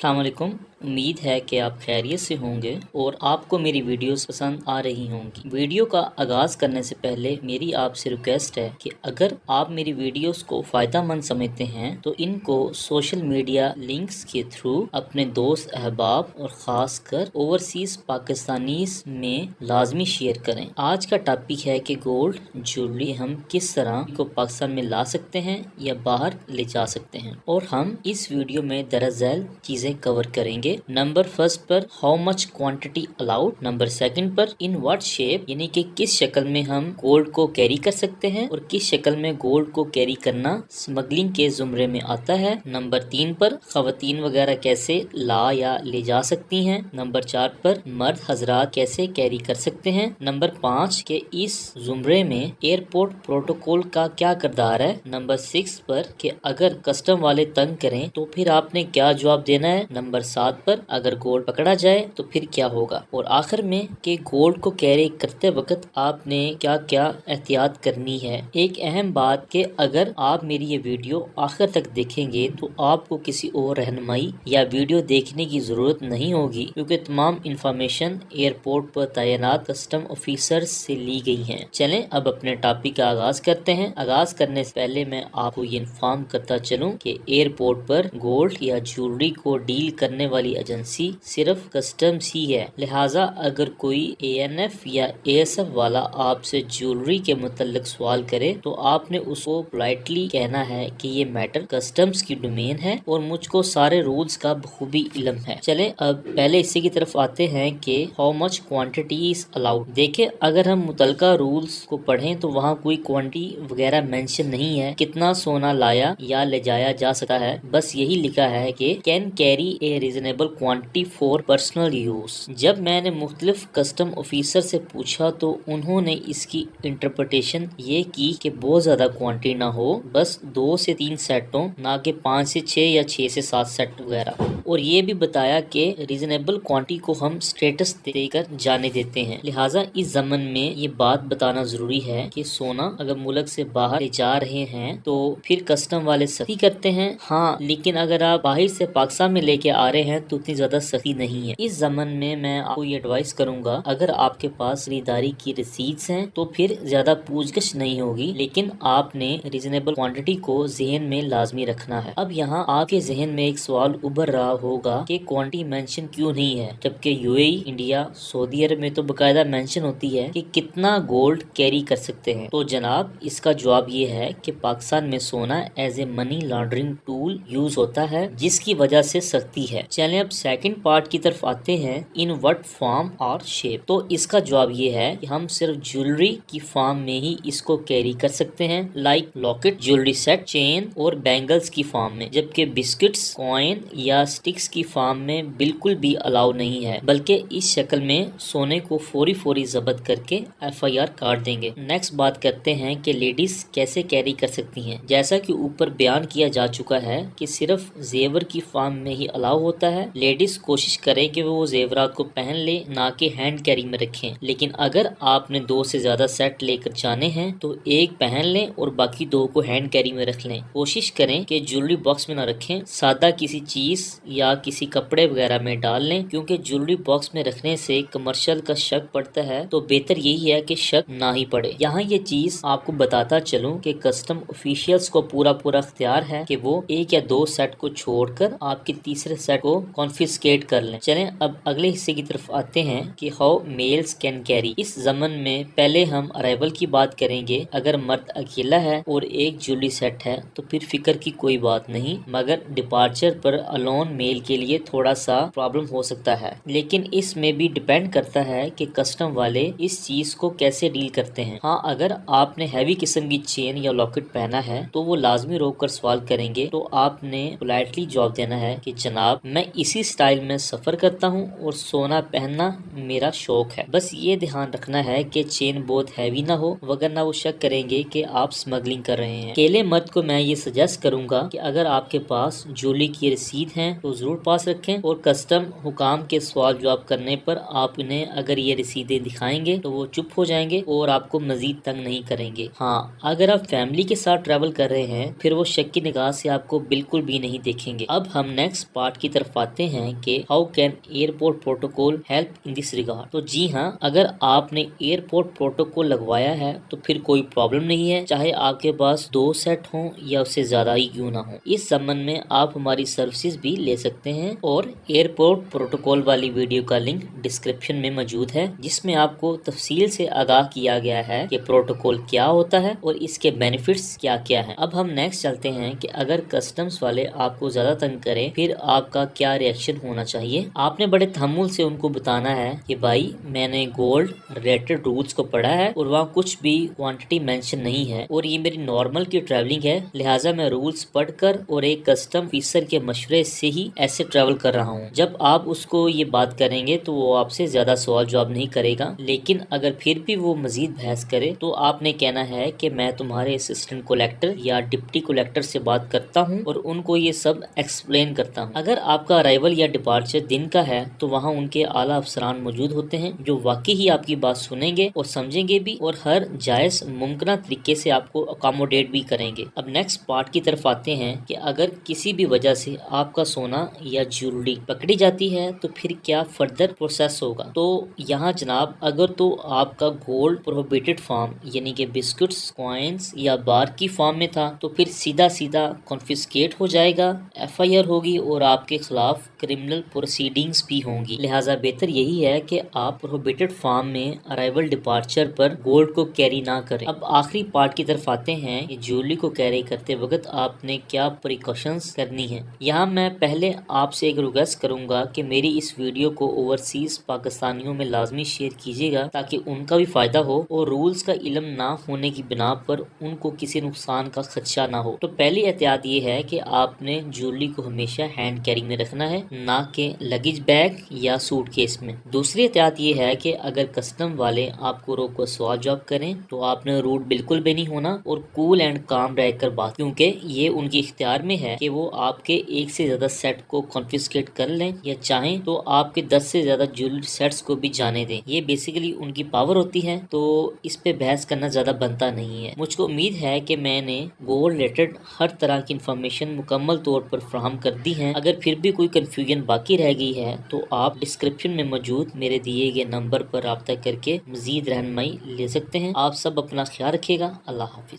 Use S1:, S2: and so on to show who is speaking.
S1: अस्सलाम वालेकुम। उम्मीद है कि आप खैरियत से होंगे और आपको मेरी वीडियोस पसंद आ रही होंगी। वीडियो का आगाज़ करने से पहले मेरी आपसे रिक्वेस्ट है कि अगर आप मेरी वीडियोस को फ़ायदेमंद समझते हैं तो इनको सोशल मीडिया लिंक्स के थ्रू अपने दोस्त अहबाब और ख़ास कर ओवरसीज़ पाकिस्तानीज़ में लाजमी शेयर करें। आज का टॉपिक है कि गोल्ड ज्वेलरी हम किस तरह को पाकिस्तान में ला सकते हैं या बाहर ले जा सकते हैं, और हम इस वीडियो में दरअसल चीज़ें कवर करेंगे। नंबर फर्स्ट पर how much quantity allowed, number second पर इन व्हाट शेप, यानी कि किस शक्ल में हम गोल्ड को कैरी कर सकते हैं और किस शक्ल में गोल्ड को कैरी करना स्मगलिंग के जुमरे में आता है। नंबर 3 पर खवातीन वगैरह कैसे ला या ले जा सकती हैं। नंबर 4 पर मर्द हजरात कैसे कैरी कर सकते हैं। नंबर 5 के इस जुमरे में एयरपोर्ट प्रोटोकॉल का क्या किरदार है। नंबर 6 पर कि अगर कस्टम वाले तंग करें तो फिर आपने क्या जवाब देना है। नंबर 7 पर अगर गोल्ड पकड़ा जाए तो फिर क्या होगा। और आखिर में कि गोल्ड को कैरी करते वक्त आपने क्या क्या एहतियात करनी है। एक अहम बात कि अगर आप मेरी ये वीडियो आखिर तक देखेंगे तो आपको किसी और रहनुमाई या वीडियो देखने की जरूरत नहीं होगी, क्योंकि तमाम इंफॉर्मेशन एयरपोर्ट पर तैनात कस्टम ऑफिसर्स से ली गई है। चलें अब अपने टॉपिक का आगाज करते हैं। आगाज करने से पहले मैं आपको ये इन्फॉर्म करता चलूं कि एयरपोर्ट पर गोल्ड या ज्वेलरी को डील करने वाली एजेंसी सिर्फ कस्टम्स ही है। लिहाजा अगर कोई ANF या ASF वाला आपसे ज्वेलरी के मुतल्लिक सवाल करे तो आपने उसको पोलाइटली कहना है कि ये मैटर कस्टम्स की डोमेन है और मुझको सारे रूल्स का बखूबी इल्म है। चलें अब पहले इसी की तरफ आते हैं कि how much quantity is allowed. देखें, अगर हम मुतल्लिका रूल्स को पढ़ें तो वहाँ कोई क्वांटिटी वगैरह मेंशन नहीं है कितना सोना लाया या ले जाया जा सकता है। बस यही लिखा है कि can carry A reasonable quantity for personal use. जब मैंने मुख्तलिफ कस्टम ऑफिसर से पूछा तो उन्होंने इसकी इंटरप्रिटेशन ये की कि बहुत ज्यादा क्वांटिटी ना हो, बस 2 से 3 सेट हो, ना कि 5 से 6 या 6 से 7 सेट वगैरह। और ये भी बताया कि रीजनेबल क्वांटिटी को हम स्टेटस देकर जाने देते हैं। लिहाजा इस जमन में ये बात बताना जरूरी है कि सोना अगर मुल्क से बाहर ले जा रहे हैं तो फिर कस्टम वाले सख्ती करते हैं। हाँ, लेकिन अगर आप बाहर से पाकिस्तान में लेके आ रहे हैं तो उतनी ज्यादा सख्ती नहीं है। इस जमन में मैं आपको ये एडवाइस करूंगा, अगर आपके पास खरीदारी की रसीद्स हैं तो फिर ज्यादा पूछगछ नहीं होगी, लेकिन आपने रीजनेबल क्वांटिटी को जहन में लाजमी रखना है। अब यहाँ आपके जहन में एक सवाल उभर रहा होगा कि क्वांटिटी मेंशन क्यों नहीं है, जबकि UAE, इंडिया, सऊदी अरब में तो बकायदा मेंशन होती है कि कितना गोल्ड कैरी कर सकते हैं। तो जनाब इसका जवाब ये है कि पाकिस्तान में सोना as a money laundering tool use होता है, जिसकी वजह से सख्ती है। चलें अब सेकंड पार्ट की तरफ आते हैं, इन व्हाट फॉर्म और शेप। तो इसका जवाब ये है कि हम सिर्फ ज्वेलरी की फॉर्म में ही इसको कैरी कर सकते हैं, like locket, jewellery set, chain और बैंगल्स की फॉर्म में, जबकि बिस्किट्स, कॉइन या स्टिक्स की फॉर्म में बिल्कुल भी अलाउ नहीं है, बल्कि इस शक्ल में सोने को फौरी जब्त करके FIR काट देंगे। नेक्स्ट बात करते हैं कि लेडीज कैसे कैरी कर सकती हैं। जैसा कि ऊपर बयान किया जा चुका है कि सिर्फ जेवर की फॉर्म में ही अलाउ होता है। लेडीज कोशिश करें कि वो जेवरात को पहन ले, ना कि हैंड कैरी में रखें। लेकिन अगर आपने 2 से ज्यादा सेट लेकर जाने हैं तो एक पहन लें और बाकी 2 को हैंड कैरी में रख लें। कोशिश करें कि ज्वेलरी बॉक्स में ना रखें, सादा किसी चीज या किसी कपड़े वगैरह में डाल लें, क्योंकि ज्वेलरी बॉक्स में रखने से कमर्शियल का शक पड़ता है। तो बेहतर यही है कि शक ना ही पड़े। यहाँ ये चीज आपको बताता चलूं कि कस्टम ऑफिशियल्स को पूरा इख्तियार है कि वो 1 या 2 सेट को छोड़कर आपके तीसरे सेट को कॉन्फिस्केट कर लें। चलें अब अगले हिस्से की तरफ आते हैं कि हाउ मेल्स कैन कैरी। इस जमन में पहले हम अराइवल की बात करेंगे। अगर मर्द अकेला है और एक ज्वेलरी सेट है तो फिर फिक्र की कोई बात नहीं, मगर डिपार्चर पर अलोन मेल के लिए थोड़ा सा प्रॉब्लम हो सकता है। लेकिन इसमें भी डिपेंड करता है कि कस्टम वाले इस चीज को कैसे डील करते हैं। हाँ, अगर आपने हैवी किस्म की चेन या लॉकेट पहना है तो वो लाजमी रोक कर सवाल करेंगे, तो आपने पोलाइटली जवाब देना है कि जनाब मैं इसी स्टाइल में सफर करता हूँ और सोना पहनना मेरा शौक है। बस ये ध्यान रखना है कि चेन बहुत हैवी ना हो, वगरना वो शक करेंगे कि आप स्मगलिंग कर रहे हैं। अकेले मर्द को मैं ये सजेस्ट करूंगा कि अगर आपके पास ज्वेलरी की रसीद है तो जरूर पास रखें, और कस्टम हुकाम के सवाल जवाब करने पर आप इन्हें अगर ये रसीदें दिखाएंगे तो वो चुप हो जाएंगे और आपको मजीद तंग नहीं करेंगे। हाँ, अगर आप फैमिली के साथ ट्रैवल कर रहे हैं फिर वो शक की निगाह से आपको बिल्कुल भी नहीं देखेंगे। अब हम नेक्स्ट पार्ट की तरफ आते आते हैं कि how can airport protocol help in this regard. तो जी हाँ, अगर आपने एयरपोर्ट प्रोटोकॉल लगवाया है तो फिर कोई प्रॉब्लम नहीं है, चाहे आपके पास 2 सेट हों या उससे ज्यादा ही क्यों ना हो। इस संबंध में आप हमारी सर्विसेज भी ले सकते हैं और एयरपोर्ट प्रोटोकॉल वाली वीडियो का लिंक डिस्क्रिप्शन में मौजूद है, जिसमें आपको तफसील से आगाह किया गया है कि प्रोटोकॉल क्या होता है और इसके बेनिफिट्स क्या क्या है। अब हम नेक्स्ट चलते हैं कि अगर कस्टम्स वाले आपको ज्यादा तंग करें फिर आपका क्या रिएक्शन होना चाहिए। आपने बड़े तहम्मुल से उनको बताना है कि भाई मैंने गोल्ड रेटेड रूल्स को पढ़ा है और वहाँ कुछ भी क्वांटिटी मेंशन नहीं है और ये मेरी नॉर्मल की ट्रैवलिंग है, लिहाजा मैं रूल्स पढ़कर और एक कस्टम ऑफिसर के मशवरे से ही ऐसे ट्रैवल कर रहा हूँ। जब आप उसको ये बात करेंगे तो वो आपसे ज्यादा सवाल जवाब नहीं करेगा, लेकिन अगर फिर भी वो मजीद बहस करे तो आपने कहना है कि मैं तुम्हारे असिस्टेंट कलेक्टर या डिप्टी कलेक्टर से बात करता हूँ और उनको ये सब एक्सप्लेन करता हूँ। अगर आपका अराइवल या डिपार्चर दिन का है तो वहाँ उनके आला अफसरान मौजूद होते हैं जो वाकई ही आपकी बात सुनेंगे और समझेंगे भी और हर जायज मुमकिन तरीके से आपको अकोमोडेट भी करेंगे। अब नेक्स्ट पार्ट की तरफ आते हैं कि अगर किसी भी वजह से आपका सोना या ज्वेलरी पकड़ी जाती है तो फिर क्या फर्दर प्रोसेस होगा। तो यहाँ जनाब, अगर तो आपका गोल्ड प्रोहिबिटेड फार्म यानी कि बिस्कुट्स, कॉइन्स या बार की फार्म में था तो फिर सीधा सीधा कॉन्फिस्केट हो जाएगा, FIR होगी और आपके खिलाफ क्रिमिनल प्रोसीडिंग्स भी होंगी। लिहाजा बेहतर यही है कि आप प्रोहिबिटेड फार्म में अराइवल डिपार्चर पर गोल्ड को कैरी ना करें। अब आखिरी पार्ट की तरफ आते हैं कि ज्वेलरी को कैरी करते वक्त आपने क्या प्रिकॉशंस करनी है। यहाँ मैं पहले आपसे एक रिक्वेस्ट करूंगा कि मेरी इस वीडियो को ओवरसीज पाकिस्तानियों में लाजमी शेयर कीजिएगा ताकि उनका भी फायदा हो और रूल्स का इल्म ना होने की बिना पर उनको किसी नुकसान का खदशा ना हो। तो पहली एहतियात ये है कि आपने ज्वेलरी को हमेशा हैंड कैरी में रखना है, ना कि लगेज बैग या सूटकेस में। दूसरी एहतियात ये है कि अगर कस्टम वाले आपको रोक कर सवाल जवाब करें तो आपने रूड बिल्कुल भी नहीं होना और कूल एंड काम रहकर बात, क्योंकि ये उनके इख्तियार में है कि वो आपके एक से ज्यादा सेट को कॉन्फिस्केट कर लें या चाहें तो आपके 10 से ज्यादा ज्वेलरी सेट्स को भी जाने दें। ये बेसिकली उनकी पावर होती है, तो इस पे बहस करना ज्यादा बनता नहीं है। मुझको उम्मीद है कि मैंने गोल्ड रिलेटेड हर तरह की इंफॉर्मेशन मुकम्मल तौर पर फराहम कर दी है। अगर फिर भी कोई कंफ्यूजन बाकी रह गई है तो आप डिस्क्रिप्शन में मौजूद मेरे दिए गए नंबर पर राब्ता करके मजीद रहनुमाई ले सकते हैं। आप सब अपना ख्याल रखिएगा। अल्लाह हाफिज।